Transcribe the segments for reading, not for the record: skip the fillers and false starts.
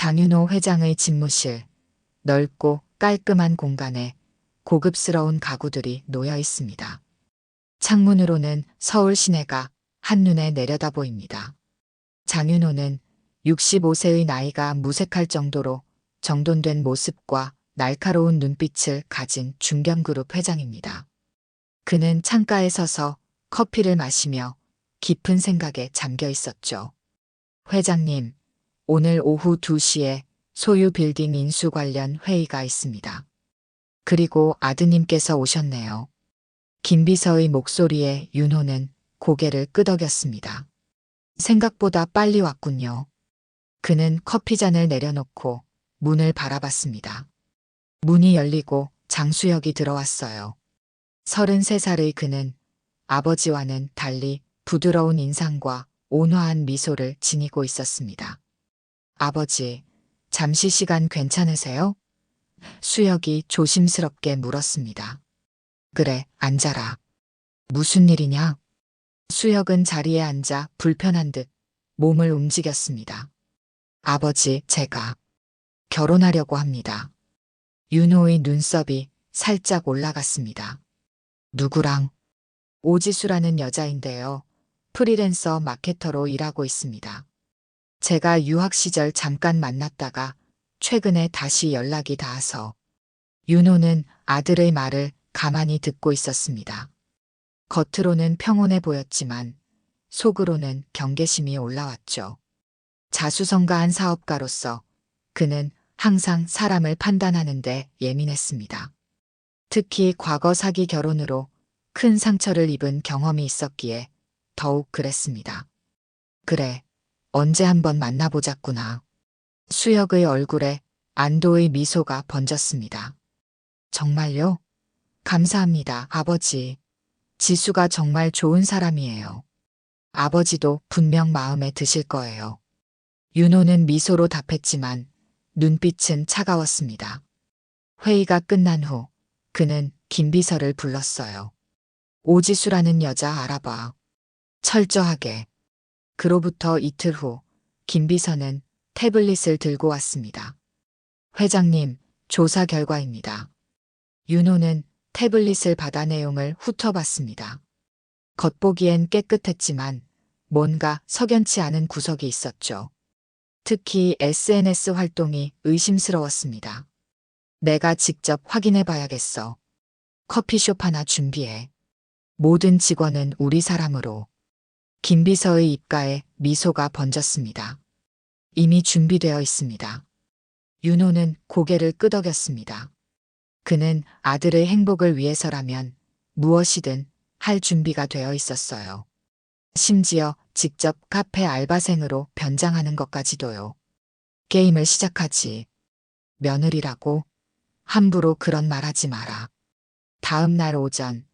장윤호 회장의 집무실, 넓고 깔끔한 공간에 고급스러운 가구들이 놓여 있습니다. 창문으로는 서울 시내가 한눈에 내려다 보입니다. 장윤호는 65세의 나이가 무색할 정도로 정돈된 모습과 날카로운 눈빛을 가진 중견그룹 회장입니다. 그는 창가에 서서 커피를 마시며 깊은 생각에 잠겨 있었죠. 회장님, 오늘 오후 2시에 소유 빌딩 인수 관련 회의가 있습니다. 그리고 아드님께서 오셨네요. 김비서의 목소리에 윤호는 고개를 끄덕였습니다. 생각보다 빨리 왔군요. 그는 커피잔을 내려놓고 문을 바라봤습니다. 문이 열리고 장수혁이 들어왔어요. 33살의 그는 아버지와는 달리 부드러운 인상과 온화한 미소를 지니고 있었습니다. 아버지, 잠시 시간 괜찮으세요? 수혁이 조심스럽게 물었습니다. 그래, 앉아라. 무슨 일이냐? 수혁은 자리에 앉아 불편한 듯 몸을 움직였습니다. 아버지, 제가 결혼하려고 합니다. 윤호의 눈썹이 살짝 올라갔습니다. 누구랑? 오지수라는 여자인데요. 프리랜서 마케터로 일하고 있습니다. 제가 유학 시절 잠깐 만났다가 최근에 다시 연락이 닿아서. 윤호는 아들의 말을 가만히 듣고 있었습니다. 겉으로는 평온해 보였지만 속으로는 경계심이 올라왔죠. 자수성가한 사업가로서 그는 항상 사람을 판단하는데 예민했습니다. 특히 과거 사기 결혼으로 큰 상처를 입은 경험이 있었기에 더욱 그랬습니다. 그래, 언제 한번 만나보자꾸나. 수혁의 얼굴에 안도의 미소가 번졌습니다. 정말요? 감사합니다, 아버지. 지수가 정말 좋은 사람이에요. 아버지도 분명 마음에 드실 거예요. 윤호는 미소로 답했지만 눈빛은 차가웠습니다. 회의가 끝난 후 그는 김비서를 불렀어요. 오지수라는 여자 알아봐. 철저하게. 그로부터 이틀 후 김비서는 태블릿을 들고 왔습니다. 회장님, 조사 결과입니다. 윤호는 태블릿을 받아 내용을 훑어봤습니다. 겉보기엔 깨끗했지만 뭔가 석연치 않은 구석이 있었죠. 특히 SNS 활동이 의심스러웠습니다. 내가 직접 확인해 봐야겠어. 커피숍 하나 준비해. 모든 직원은 우리 사람으로. 김비서의 입가에 미소가 번졌습니다. 이미 준비되어 있습니다. 윤호는 고개를 끄덕였습니다. 그는 아들의 행복을 위해서라면 무엇이든 할 준비가 되어 있었어요. 심지어 직접 카페 알바생으로 변장하는 것까지도요. 게임을 시작하지. 며느리라고? 함부로 그런 말 하지 마라. 다음 날 오전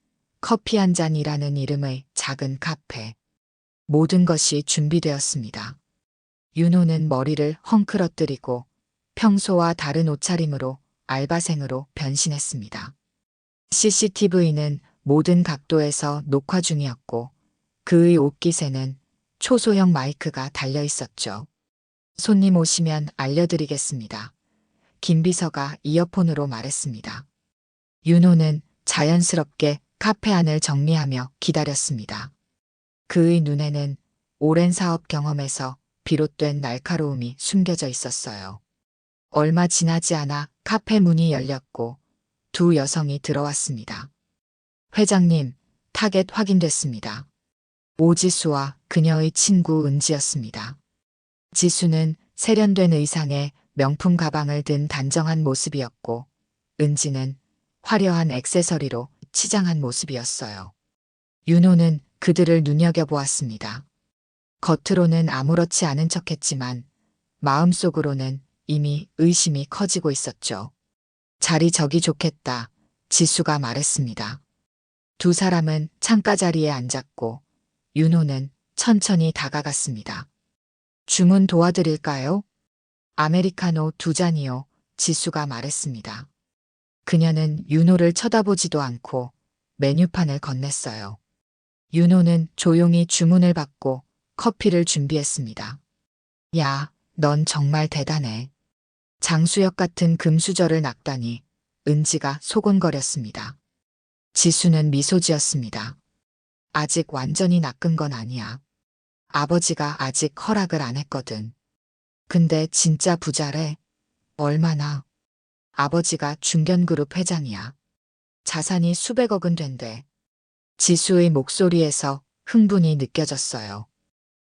커피 한 잔이라는 이름의 작은 카페. 모든 것이 준비되었습니다. 윤호는 머리를 헝클어뜨리고 평소와 다른 옷차림으로 알바생으로 변신했습니다. CCTV는 모든 각도에서 녹화 중이었고 그의 옷깃에는 초소형 마이크가 달려 있었죠. 손님 오시면 알려드리겠습니다. 김비서가 이어폰으로 말했습니다. 윤호는 자연스럽게 카페 안을 정리하며 기다렸습니다. 그의 눈에는 오랜 사업 경험에서 비롯된 날카로움이 숨겨져 있었어요. 얼마 지나지 않아 카페 문이 열렸고 두 여성이 들어왔습니다. 회장님, 타겟 확인됐습니다. 오지수와 그녀의 친구 은지였습니다. 지수는 세련된 의상에 명품 가방을 든 단정한 모습이었고 은지는 화려한 액세서리로 치장한 모습이었어요. 윤호는 그들을 눈여겨보았습니다. 겉으로는 아무렇지 않은 척했지만 마음속으로는 이미 의심이 커지고 있었죠. 자리 저기 좋겠다, 지수가 말했습니다. 두 사람은 창가 자리에 앉았고 윤호는 천천히 다가갔습니다. 주문 도와드릴까요? 아메리카노 2잔이요, 지수가 말했습니다. 그녀는 윤호를 쳐다보지도 않고 메뉴판을 건넸어요. 윤호는 조용히 주문을 받고 커피를 준비했습니다. 야, 넌 정말 대단해. 장수역 같은 금수저를 낚다니 은지가 소곤거렸습니다. 지수는 미소 지었습니다. 아직 완전히 낚은 건 아니야. 아버지가 아직 허락을 안 했거든. 근데 진짜 부자래. 얼마나? 아버지가 중견그룹 회장이야. 자산이 수백억은 된대. 지수의 목소리에서 흥분이 느껴졌어요.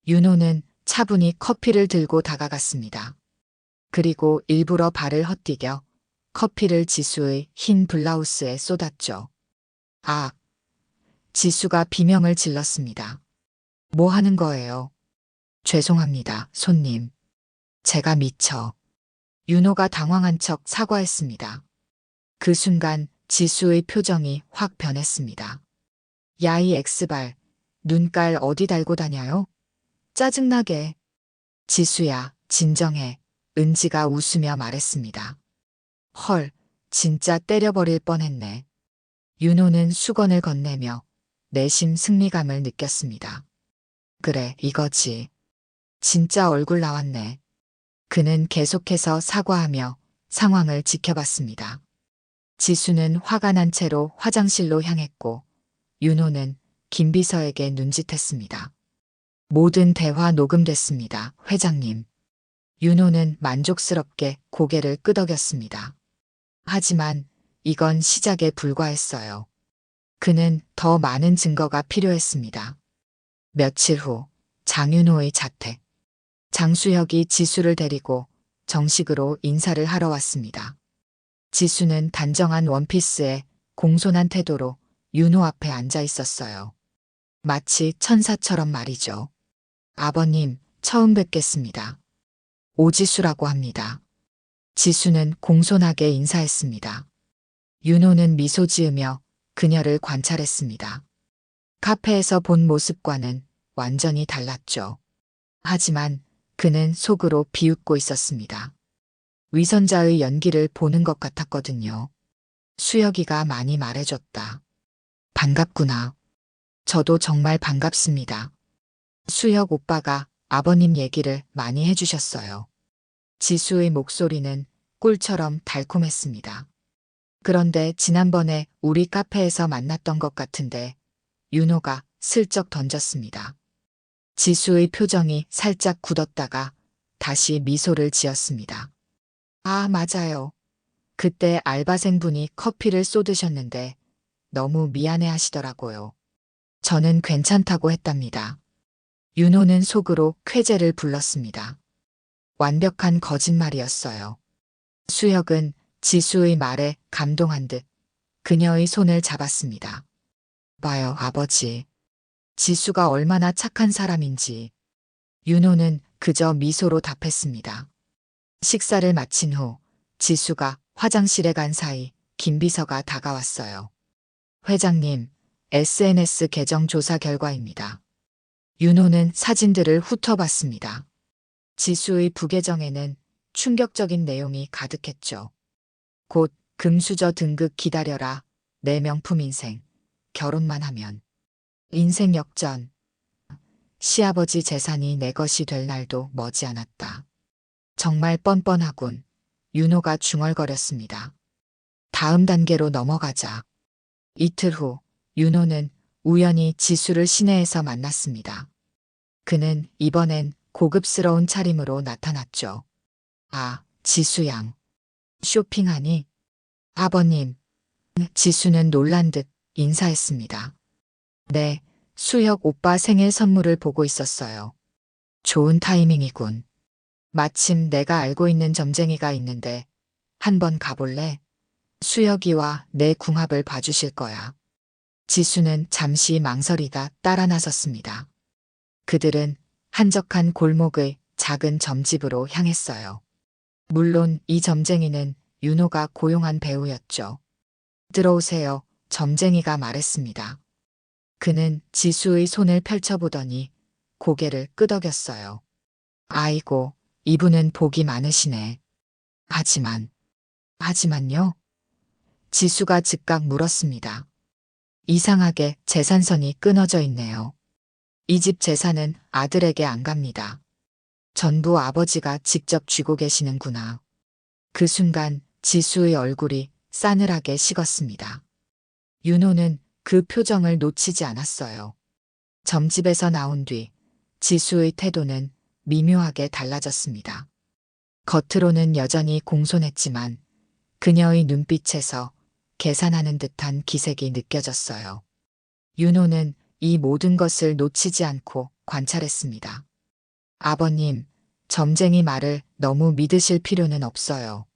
윤호는 차분히 커피를 들고 다가갔습니다. 그리고 일부러 발을 헛디뎌 커피를 지수의 흰 블라우스에 쏟았죠. 아! 지수가 비명을 질렀습니다. 뭐 하는 거예요? 죄송합니다, 손님. 제가 미쳐. 윤호가 당황한 척 사과했습니다. 그 순간 지수의 표정이 확 변했습니다. 야, 이 엑스발, 눈깔 어디 달고 다녀요? 짜증나게. 지수야, 진정해. 은지가 웃으며 말했습니다. 헐, 진짜 때려버릴 뻔했네. 윤호는 수건을 건네며 내심 승리감을 느꼈습니다. 그래, 이거지. 진짜 얼굴 나왔네. 그는 계속해서 사과하며 상황을 지켜봤습니다. 지수는 화가 난 채로 화장실로 향했고 윤호는 김비서에게 눈짓했습니다. 모든 대화 녹음됐습니다, 회장님. 윤호는 만족스럽게 고개를 끄덕였습니다. 하지만 이건 시작에 불과했어요. 그는 더 많은 증거가 필요했습니다. 며칠 후 장윤호의 자택. 장수혁이 지수를 데리고 정식으로 인사를 하러 왔습니다. 지수는 단정한 원피스에 공손한 태도로 윤호 앞에 앉아 있었어요. 마치 천사처럼 말이죠. 아버님, 처음 뵙겠습니다. 오지수라고 합니다. 지수는 공손하게 인사했습니다. 윤호는 미소 지으며 그녀를 관찰했습니다. 카페에서 본 모습과는 완전히 달랐죠. 하지만 그는 속으로 비웃고 있었습니다. 위선자의 연기를 보는 것 같았거든요. 수혁이가 많이 말해줬다. 반갑구나. 저도 정말 반갑습니다. 수혁 오빠가 아버님 얘기를 많이 해주셨어요. 지수의 목소리는 꿀처럼 달콤했습니다. 그런데 지난번에 우리 카페에서 만났던 것 같은데 윤호가 슬쩍 던졌습니다. 지수의 표정이 살짝 굳었다가 다시 미소를 지었습니다. 아, 맞아요. 그때 알바생분이 커피를 쏟으셨는데 너무 미안해 하시더라고요. 저는 괜찮다고 했답니다. 윤호는 속으로 쾌재를 불렀습니다. 완벽한 거짓말이었어요. 수혁은 지수의 말에 감동한 듯 그녀의 손을 잡았습니다. 봐요, 아버지. 지수가 얼마나 착한 사람인지. 윤호는 그저 미소로 답했습니다. 식사를 마친 후 지수가 화장실에 간 사이 김비서가 다가왔어요. 회장님, SNS 계정 조사 결과입니다. 윤호는 사진들을 훑어봤습니다. 지수의 부계정에는 충격적인 내용이 가득했죠. 곧 금수저 등극 기다려라. 내 명품 인생. 결혼만 하면. 인생 역전. 시아버지 재산이 내 것이 될 날도 머지않았다. 정말 뻔뻔하군. 윤호가 중얼거렸습니다. 다음 단계로 넘어가자. 이틀 후 윤호는 우연히 지수를 시내에서 만났습니다. 그는 이번엔 고급스러운 차림으로 나타났죠. 아, 지수 양. 쇼핑하니? 아버님. 지수는 놀란 듯 인사했습니다. 네, 수혁 오빠 생일 선물을 보고 있었어요. 좋은 타이밍이군. 마침 내가 알고 있는 점쟁이가 있는데 한번 가볼래? 수혁이와 내 궁합을 봐주실 거야. 지수는 잠시 망설이다 따라 나섰습니다. 그들은 한적한 골목의 작은 점집으로 향했어요. 물론 이 점쟁이는 윤호가 고용한 배우였죠. 들어오세요. 점쟁이가 말했습니다. 그는 지수의 손을 펼쳐보더니 고개를 끄덕였어요. 아이고, 이분은 복이 많으시네. 하지만요? 지수가 즉각 물었습니다. 이상하게 재산선이 끊어져 있네요. 이 집 재산은 아들에게 안 갑니다. 전부 아버지가 직접 쥐고 계시는구나. 그 순간 지수의 얼굴이 싸늘하게 식었습니다. 윤호는 그 표정을 놓치지 않았어요. 점집에서 나온 뒤 지수의 태도는 미묘하게 달라졌습니다. 겉으로는 여전히 공손했지만 그녀의 눈빛에서 계산하는 듯한 기색이 느껴졌어요. 윤호는 이 모든 것을 놓치지 않고 관찰했습니다. 아버님, 점쟁이 말을 너무 믿으실 필요는 없어요.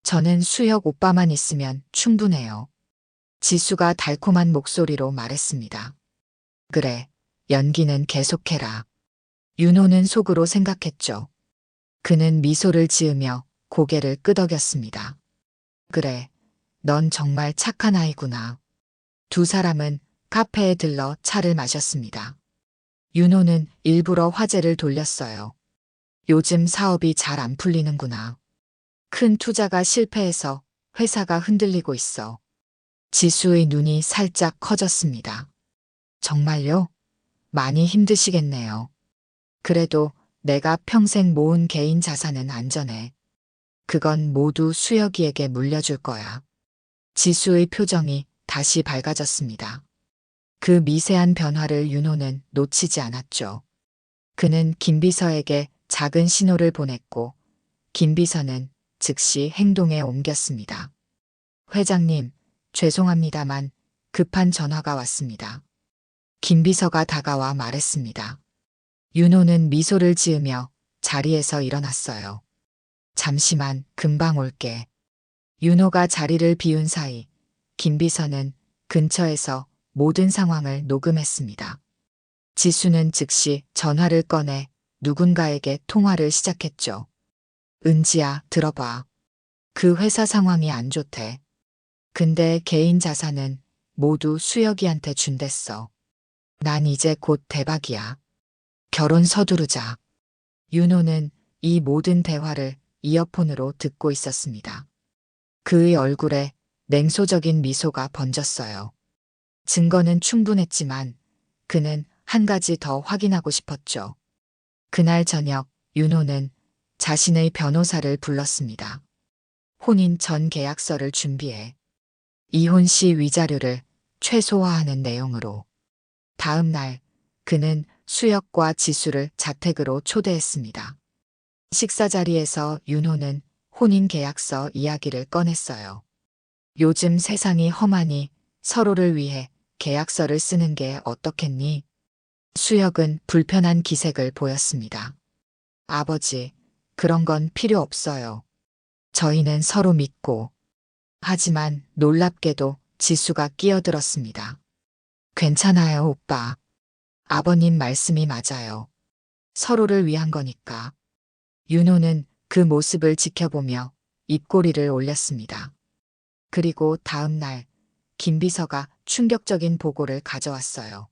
저는 수혁 오빠만 있으면 충분해요. 지수가 달콤한 목소리로 말했습니다. 그래, 연기는 계속해라. 윤호는 속으로 생각했죠. 그는 미소를 지으며 고개를 끄덕였습니다. 그래, 넌 정말 착한 아이구나. 두 사람은 카페에 들러 차를 마셨습니다. 윤호는 일부러 화제를 돌렸어요. 요즘 사업이 잘 안 풀리는구나. 큰 투자가 실패해서 회사가 흔들리고 있어. 지수의 눈이 살짝 커졌습니다. 정말요? 많이 힘드시겠네요. 그래도 내가 평생 모은 개인 자산은 안전해. 그건 모두 수혁이에게 물려줄 거야. 지수의 표정이 다시 밝아졌습니다. 그 미세한 변화를 윤호는 놓치지 않았죠. 그는 김비서에게 작은 신호를 보냈고 김비서는 즉시 행동에 옮겼습니다. 회장님, 죄송합니다만 급한 전화가 왔습니다. 김비서가 다가와 말했습니다. 윤호는 미소를 지으며 자리에서 일어났어요. 잠시만, 금방 올게. 윤호가 자리를 비운 사이 김비서는 근처에서 모든 상황을 녹음했습니다. 지수는 즉시 전화를 꺼내 누군가에게 통화를 시작했죠. 은지야, 들어봐. 그 회사 상황이 안 좋대. 근데 개인 자산은 모두 수혁이한테 준댔어. 난 이제 곧 대박이야. 결혼 서두르자. 윤호는 이 모든 대화를 이어폰으로 듣고 있었습니다. 그의 얼굴에 냉소적인 미소가 번졌어요. 증거는 충분했지만 그는 한 가지 더 확인하고 싶었죠. 그날 저녁 윤호는 자신의 변호사를 불렀습니다. 혼인 전 계약서를 준비해. 이혼 시 위자료를 최소화하는 내용으로. 다음 날 그는 수혁과 지수를 자택으로 초대했습니다. 식사 자리에서 윤호는 혼인 계약서 이야기를 꺼냈어요. 요즘 세상이 험하니 서로를 위해 계약서를 쓰는 게 어떻겠니? 수혁은 불편한 기색을 보였습니다. 아버지, 그런 건 필요 없어요. 저희는 서로 믿고. 하지만 놀랍게도 지수가 끼어들었습니다. 괜찮아요, 오빠. 아버님 말씀이 맞아요. 서로를 위한 거니까. 윤호는 그 모습을 지켜보며 입꼬리를 올렸습니다. 그리고 다음 날 김비서가 충격적인 보고를 가져왔어요.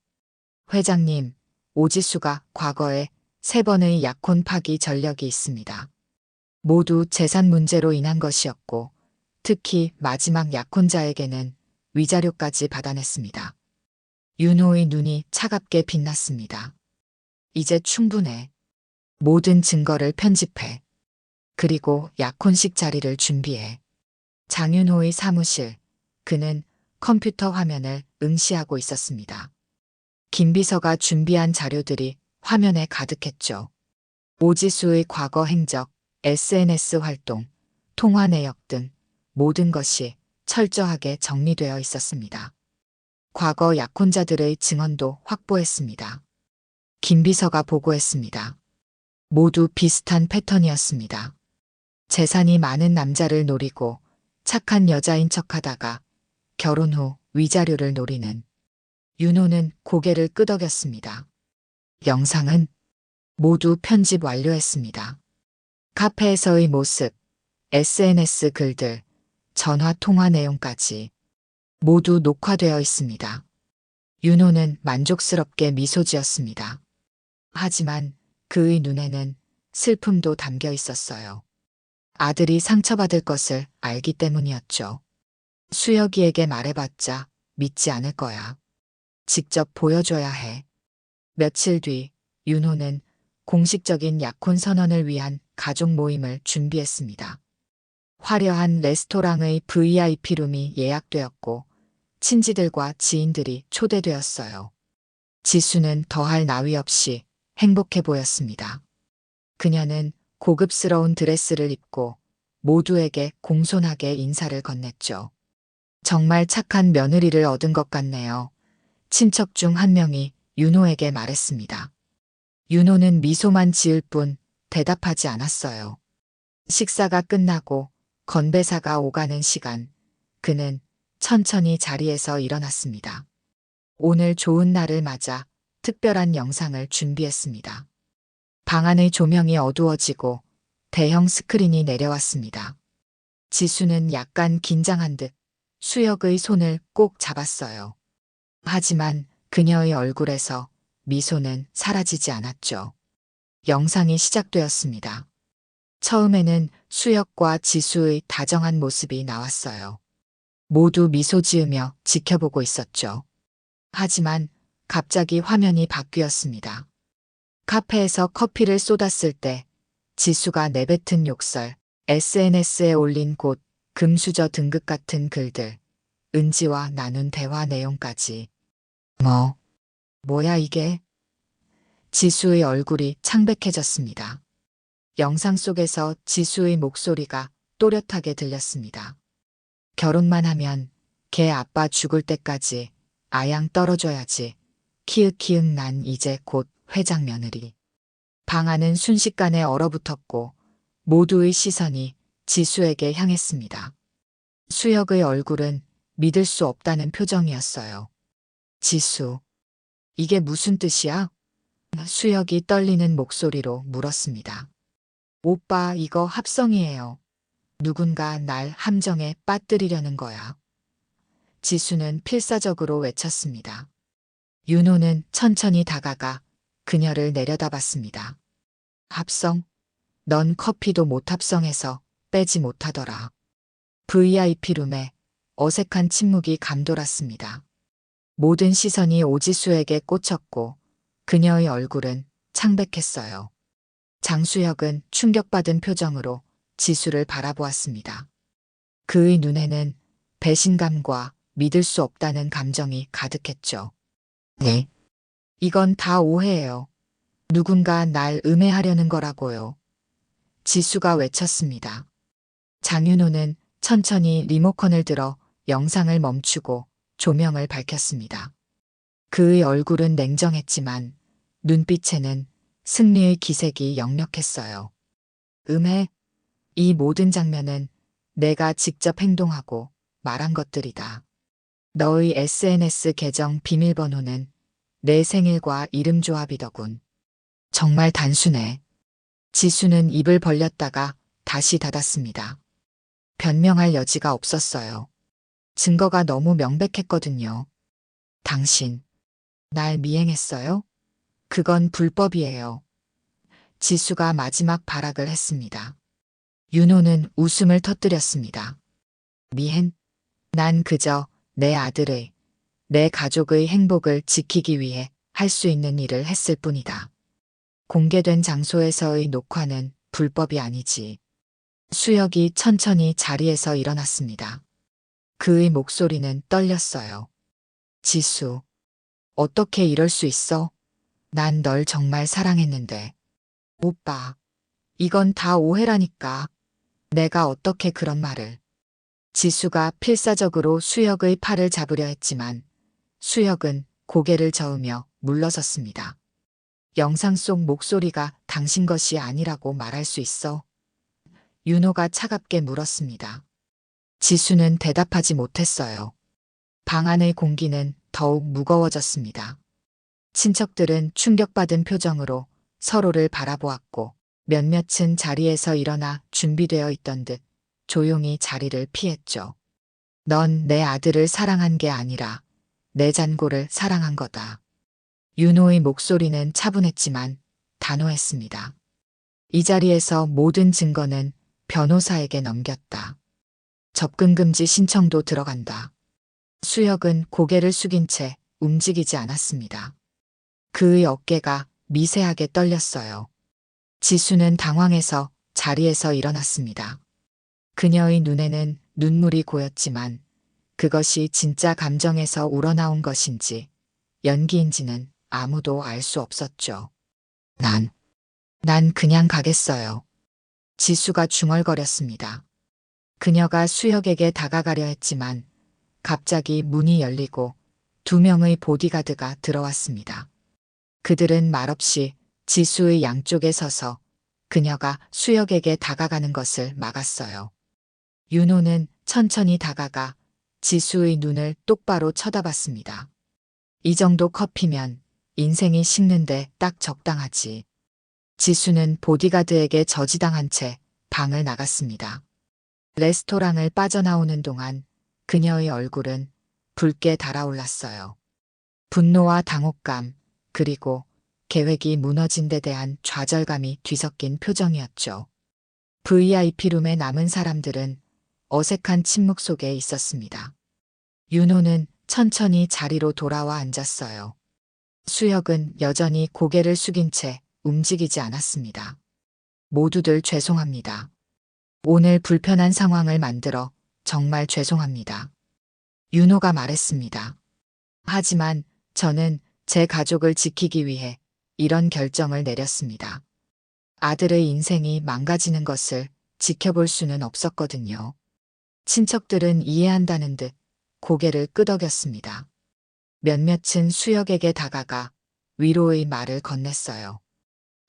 회장님, 오지수가 과거에 3번의 약혼 파기 전력이 있습니다. 모두 재산 문제로 인한 것이었고 특히 마지막 약혼자에게는 위자료까지 받아냈습니다. 윤호의 눈이 차갑게 빛났습니다. 이제 충분해. 모든 증거를 편집해. 그리고 약혼식 자리를 준비해. 장윤호의 사무실, 그는 컴퓨터 화면을 응시하고 있었습니다. 김비서가 준비한 자료들이 화면에 가득했죠. 오지수의 과거 행적, SNS 활동, 통화 내역 등 모든 것이 철저하게 정리되어 있었습니다. 과거 약혼자들의 증언도 확보했습니다. 김비서가 보고했습니다. 모두 비슷한 패턴이었습니다. 재산이 많은 남자를 노리고 착한 여자인 척하다가 결혼 후 위자료를 노리는. 윤호는 고개를 끄덕였습니다. 영상은 모두 편집 완료했습니다. 카페에서의 모습, SNS 글들, 전화 통화 내용까지 모두 녹화되어 있습니다. 윤호는 만족스럽게 미소 지었습니다. 하지만 그의 눈에는 슬픔도 담겨 있었어요. 아들이 상처받을 것을 알기 때문이었죠. 수혁이에게 말해봤자 믿지 않을 거야. 직접 보여줘야 해. 며칠 뒤 윤호는 공식적인 약혼 선언을 위한 가족 모임을 준비했습니다. 화려한 레스토랑의 VIP룸이 예약되었고 친지들과 지인들이 초대되었어요. 지수는 더할 나위 없이 행복해 보였습니다. 그녀는 고급스러운 드레스를 입고 모두에게 공손하게 인사를 건넸죠. 정말 착한 며느리를 얻은 것 같네요. 친척 중 한 명이 윤호에게 말했습니다. 윤호는 미소만 지을 뿐 대답하지 않았어요. 식사가 끝나고 건배사가 오가는 시간, 그는 천천히 자리에서 일어났습니다. 오늘 좋은 날을 맞아 특별한 영상을 준비했습니다. 방 안의 조명이 어두워지고 대형 스크린이 내려왔습니다. 지수는 약간 긴장한 듯 수혁의 손을 꼭 잡았어요. 하지만 그녀의 얼굴에서 미소는 사라지지 않았죠. 영상이 시작되었습니다. 처음에는 수혁과 지수의 다정한 모습이 나왔어요. 모두 미소 지으며 지켜보고 있었죠. 하지만 갑자기 화면이 바뀌었습니다. 카페에서 커피를 쏟았을 때 지수가 내뱉은 욕설, SNS에 올린 곳, 금수저 등급 같은 글들, 은지와 나눈 대화 내용까지. 뭐야 이게? 지수의 얼굴이 창백해졌습니다. 영상 속에서 지수의 목소리가 또렷하게 들렸습니다. 결혼만 하면 걔 아빠 죽을 때까지 아양 떨어져야지. 키읔키읔 난 이제 곧 회장 며느리. 방 안은 순식간에 얼어붙었고 모두의 시선이 지수에게 향했습니다. 수혁의 얼굴은 믿을 수 없다는 표정이었어요. 지수, 이게 무슨 뜻이야? 수혁이 떨리는 목소리로 물었습니다. 오빠, 이거 합성이에요. 누군가 날 함정에 빠뜨리려는 거야. 지수는 필사적으로 외쳤습니다. 윤호는 천천히 다가가 그녀를 내려다봤습니다. 합성? 넌 커피도 못 합성해서 빼지 못하더라. VIP룸에 어색한 침묵이 감돌았습니다. 모든 시선이 오지수에게 꽂혔고 그녀의 얼굴은 창백했어요. 장수혁은 충격받은 표정으로 지수를 바라보았습니다. 그의 눈에는 배신감과 믿을 수 없다는 감정이 가득했죠. 네. 이건 다 오해예요. 누군가 날 음해하려는 거라고요. 지수가 외쳤습니다. 장윤호는 천천히 리모컨을 들어 영상을 멈추고 조명을 밝혔습니다. 그의 얼굴은 냉정했지만 눈빛에는 승리의 기색이 역력했어요. 음해? 이 모든 장면은 내가 직접 행동하고 말한 것들이다. 너의 SNS 계정 비밀번호는 내 생일과 이름 조합이더군. 정말 단순해. 지수는 입을 벌렸다가 다시 닫았습니다. 변명할 여지가 없었어요. 증거가 너무 명백했거든요. 당신, 날 미행했어요? 그건 불법이에요. 지수가 마지막 발악을 했습니다. 윤호는 웃음을 터뜨렸습니다. 미행? 난 그저 내 아들의, 내 가족의 행복을 지키기 위해 할 수 있는 일을 했을 뿐이다. 공개된 장소에서의 녹화는 불법이 아니지. 수혁이 천천히 자리에서 일어났습니다. 그의 목소리는 떨렸어요. 지수, 어떻게 이럴 수 있어? 난 널 정말 사랑했는데. 오빠, 이건 다 오해라니까. 내가 어떻게 그런 말을. 지수가 필사적으로 수혁의 팔을 잡으려 했지만 수혁은 고개를 저으며 물러섰습니다. 영상 속 목소리가 당신 것이 아니라고 말할 수 있어? 윤호가 차갑게 물었습니다. 지수는 대답하지 못했어요. 방 안의 공기는 더욱 무거워졌습니다. 친척들은 충격받은 표정으로 서로를 바라보았고 몇몇은 자리에서 일어나 준비되어 있던 듯 조용히 자리를 피했죠. 넌 내 아들을 사랑한 게 아니라 내 잔고를 사랑한 거다. 윤호의 목소리는 차분했지만 단호했습니다. 이 자리에서 모든 증거는 변호사에게 넘겼다. 접근금지 신청도 들어간다. 수혁은 고개를 숙인 채 움직이지 않았습니다. 그의 어깨가 미세하게 떨렸어요. 지수는 당황해서 자리에서 일어났습니다. 그녀의 눈에는 눈물이 고였지만 그것이 진짜 감정에서 우러나온 것인지 연기인지는 아무도 알 수 없었죠. 난 그냥 가겠어요. 지수가 중얼거렸습니다. 그녀가 수혁에게 다가가려 했지만 갑자기 문이 열리고 두 명의 보디가드가 들어왔습니다. 그들은 말없이 지수의 양쪽에 서서 그녀가 수혁에게 다가가는 것을 막았어요. 윤호는 천천히 다가가 지수의 눈을 똑바로 쳐다봤습니다. 이 정도 커피면 인생이 식는데 딱 적당하지. 지수는 보디가드에게 저지당한 채 방을 나갔습니다. 레스토랑을 빠져나오는 동안 그녀의 얼굴은 붉게 달아올랐어요. 분노와 당혹감, 그리고 계획이 무너진 데 대한 좌절감이 뒤섞인 표정이었죠. VIP룸에 남은 사람들은 어색한 침묵 속에 있었습니다. 윤호는 천천히 자리로 돌아와 앉았어요. 수혁은 여전히 고개를 숙인 채 움직이지 않았습니다. 모두들 죄송합니다. 오늘 불편한 상황을 만들어 정말 죄송합니다. 윤호가 말했습니다. 하지만 저는 제 가족을 지키기 위해 이런 결정을 내렸습니다. 아들의 인생이 망가지는 것을 지켜볼 수는 없었거든요. 친척들은 이해한다는 듯 고개를 끄덕였습니다. 몇몇은 수혁에게 다가가 위로의 말을 건넸어요.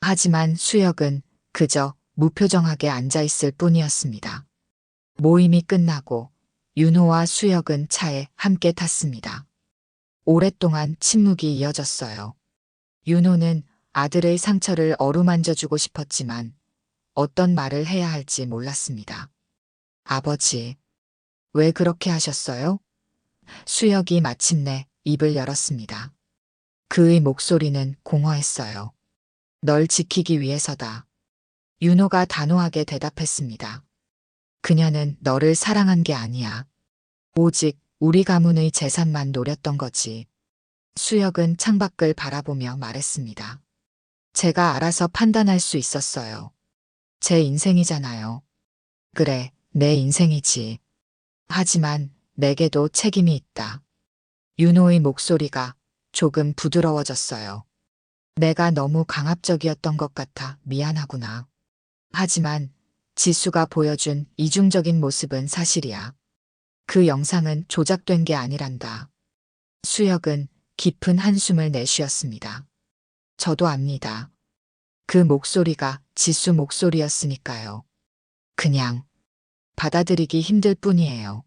하지만 수혁은 그저 무표정하게 앉아있을 뿐이었습니다. 모임이 끝나고 윤호와 수혁은 차에 함께 탔습니다. 오랫동안 침묵이 이어졌어요. 윤호는 아들의 상처를 어루만져주고 싶었지만 어떤 말을 해야 할지 몰랐습니다. 아버지, 왜 그렇게 하셨어요? 수혁이 마침내 입을 열었습니다. 그의 목소리는 공허했어요. 널 지키기 위해서다. 윤호가 단호하게 대답했습니다. 그녀는 너를 사랑한 게 아니야. 오직 우리 가문의 재산만 노렸던 거지. 수혁은 창밖을 바라보며 말했습니다. 제가 알아서 판단할 수 있었어요. 제 인생이잖아요. 그래, 내 인생이지. 하지만 내게도 책임이 있다. 윤호의 목소리가 조금 부드러워졌어요. 내가 너무 강압적이었던 것 같아 미안하구나. 하지만 지수가 보여준 이중적인 모습은 사실이야. 그 영상은 조작된 게 아니란다. 수혁은 깊은 한숨을 내쉬었습니다. 저도 압니다. 그 목소리가 지수 목소리였으니까요. 그냥 받아들이기 힘들 뿐이에요.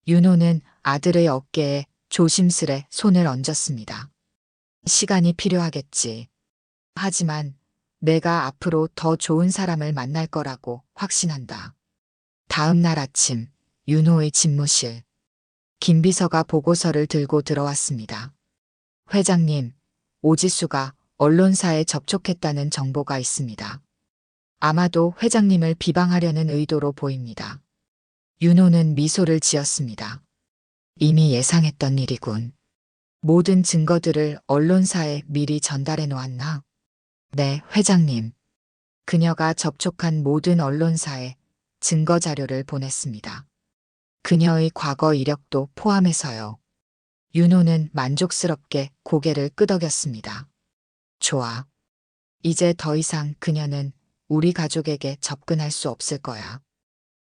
윤호는 아들의 어깨에 조심스레 손을 얹었습니다. 시간이 필요하겠지. 하지만 내가 앞으로 더 좋은 사람을 만날 거라고 확신한다. 다음 날 아침, 윤호의 집무실. 김 비서가 보고서를 들고 들어왔습니다. 회장님, 오지수가 언론사에 접촉했다는 정보가 있습니다. 아마도 회장님을 비방하려는 의도로 보입니다. 윤호는 미소를 지었습니다. 이미 예상했던 일이군. 모든 증거들을 언론사에 미리 전달해 놓았나? 네, 회장님. 그녀가 접촉한 모든 언론사에 증거 자료를 보냈습니다. 그녀의 과거 이력도 포함해서요. 윤호는 만족스럽게 고개를 끄덕였습니다. 좋아. 이제 더 이상 그녀는 우리 가족에게 접근할 수 없을 거야.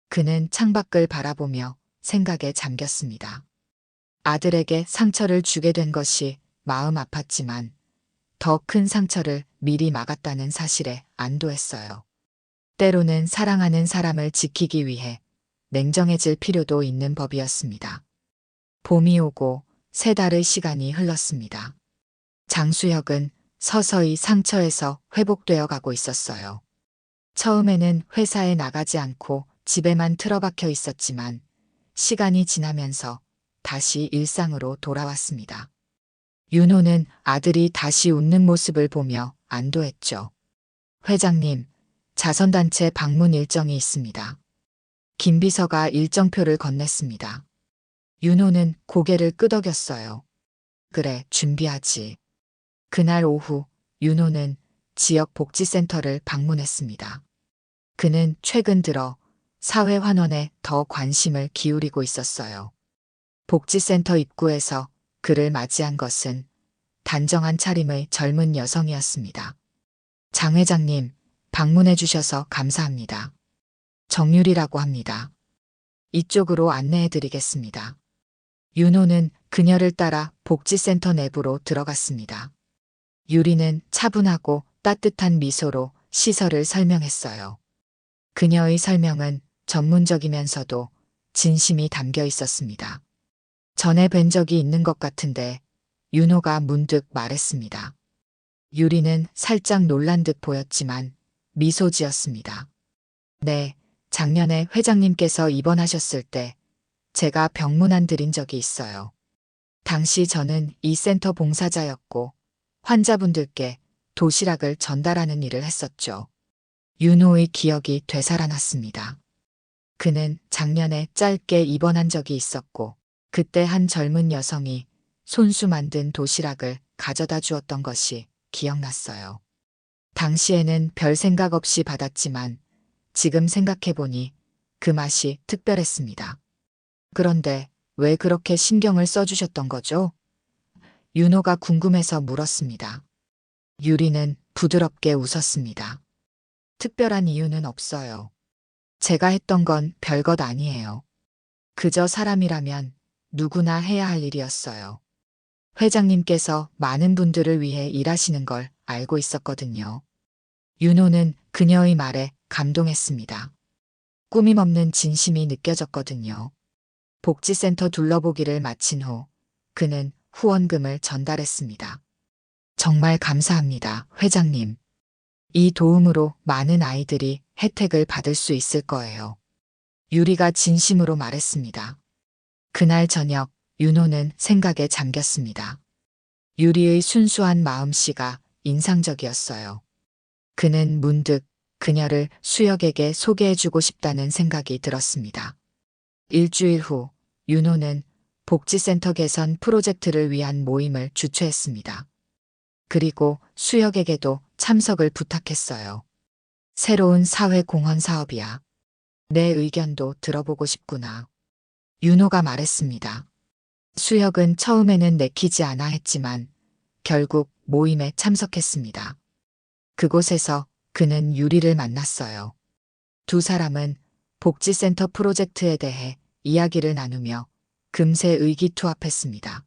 그는 창밖을 바라보며 생각에 잠겼습니다. 아들에게 상처를 주게 된 것이 마음 아팠지만 더 큰 상처를 미리 막았다는 사실에 안도했어요. 때로는 사랑하는 사람을 지키기 위해 냉정해질 필요도 있는 법이었습니다. 봄이 오고 세 달의 시간이 흘렀습니다. 장수혁은 서서히 상처에서 회복되어 가고 있었어요. 처음에는 회사에 나가지 않고 집에만 틀어박혀 있었지만 시간이 지나면서 다시 일상으로 돌아왔습니다. 윤호는 아들이 다시 웃는 모습을 보며 안도했죠. 회장님, 자선단체 방문 일정이 있습니다. 김 비서가 일정표를 건넸습니다. 윤호는 고개를 끄덕였어요. 그래, 준비하지. 그날 오후 윤호는 지역 복지센터를 방문했습니다. 그는 최근 들어 사회 환원에 더 관심을 기울이고 있었어요. 복지센터 입구에서 그를 맞이한 것은 단정한 차림의 젊은 여성이었습니다. 장 회장님, 방문해 주셔서 감사합니다. 정유리라고 합니다. 이쪽으로 안내해 드리겠습니다. 윤호는 그녀를 따라 복지센터 내부로 들어갔습니다. 유리는 차분하고 따뜻한 미소로 시설을 설명했어요. 그녀의 설명은 전문적이면서도 진심이 담겨 있었습니다. 전에 뵌 적이 있는 것 같은데 윤호가 문득 말했습니다. 유리는 살짝 놀란 듯 보였지만 미소 지었습니다. 네, 작년에 회장님께서 입원하셨을 때 제가 병문안 드린 적이 있어요. 당시 저는 이 센터 봉사자였고 환자분들께 도시락을 전달하는 일을 했었죠. 윤호의 기억이 되살아났습니다. 그는 작년에 짧게 입원한 적이 있었고 그때 한 젊은 여성이 손수 만든 도시락을 가져다 주었던 것이 기억났어요. 당시에는 별 생각 없이 받았지만 지금 생각해보니 그 맛이 특별했습니다. 그런데 왜 그렇게 신경을 써주셨던 거죠? 윤호가 궁금해서 물었습니다. 유리는 부드럽게 웃었습니다. 특별한 이유는 없어요. 제가 했던 건 별것 아니에요. 그저 사람이라면 누구나 해야 할 일이었어요. 회장님께서 많은 분들을 위해 일하시는 걸 알고 있었거든요. 윤호는 그녀의 말에 감동했습니다. 꾸밈없는 진심이 느껴졌거든요. 복지센터 둘러보기를 마친 후 그는 후원금을 전달했습니다. 정말 감사합니다, 회장님. 이 도움으로 많은 아이들이 혜택을 받을 수 있을 거예요. 유리가 진심으로 말했습니다. 그날 저녁 윤호는 생각에 잠겼습니다. 유리의 순수한 마음씨가 인상적이었어요. 그는 문득 그녀를 수혁에게 소개해주고 싶다는 생각이 들었습니다. 일주일 후 윤호는 복지센터 개선 프로젝트를 위한 모임을 주최했습니다. 그리고 수혁에게도 참석을 부탁했어요. 새로운 사회공헌 사업이야. 내 의견도 들어보고 싶구나. 윤호가 말했습니다. 수혁은 처음에는 내키지 않아 했지만 결국 모임에 참석했습니다. 그곳에서 그는 유리를 만났어요. 두 사람은 복지센터 프로젝트에 대해 이야기를 나누며 금세 의기투합했습니다.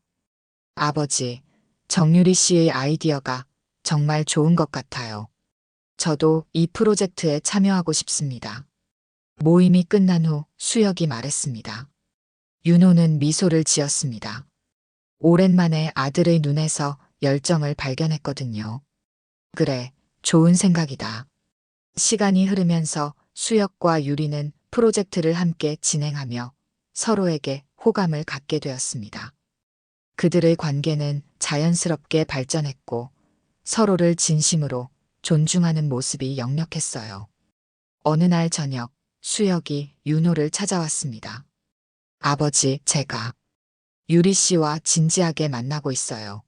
아버지, 정유리 씨의 아이디어가 정말 좋은 것 같아요. 저도 이 프로젝트에 참여하고 싶습니다. 모임이 끝난 후 수혁이 말했습니다. 윤호는 미소를 지었습니다. 오랜만에 아들의 눈에서 열정을 발견했거든요. 그래, 좋은 생각이다. 시간이 흐르면서 수혁과 유리는 프로젝트를 함께 진행하며 서로에게 호감을 갖게 되었습니다. 그들의 관계는 자연스럽게 발전했고 서로를 진심으로 존중하는 모습이 역력했어요. 어느 날 저녁 수혁이 윤호를 찾아왔습니다. 아버지, 제가 유리 씨와 진지하게 만나고 있어요.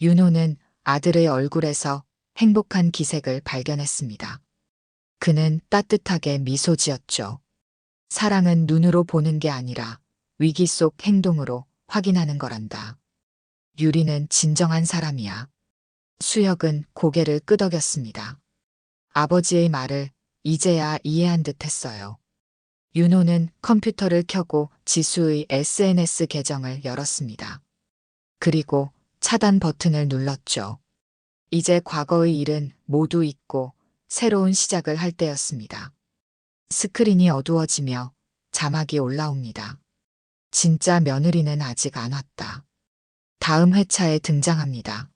윤호는 아들의 얼굴에서 행복한 기색을 발견했습니다. 그는 따뜻하게 미소 지었죠. 사랑은 눈으로 보는 게 아니라 위기 속 행동으로 확인하는 거란다. 유리는 진정한 사람이야. 수혁은 고개를 끄덕였습니다. 아버지의 말을 이제야 이해한 듯 했어요. 윤호는 컴퓨터를 켜고 지수의 SNS 계정을 열었습니다. 그리고 차단 버튼을 눌렀죠. 이제 과거의 일은 모두 잊고 새로운 시작을 할 때였습니다. 스크린이 어두워지며 자막이 올라옵니다. 진짜 며느리는 아직 안 왔다. 다음 회차에 등장합니다.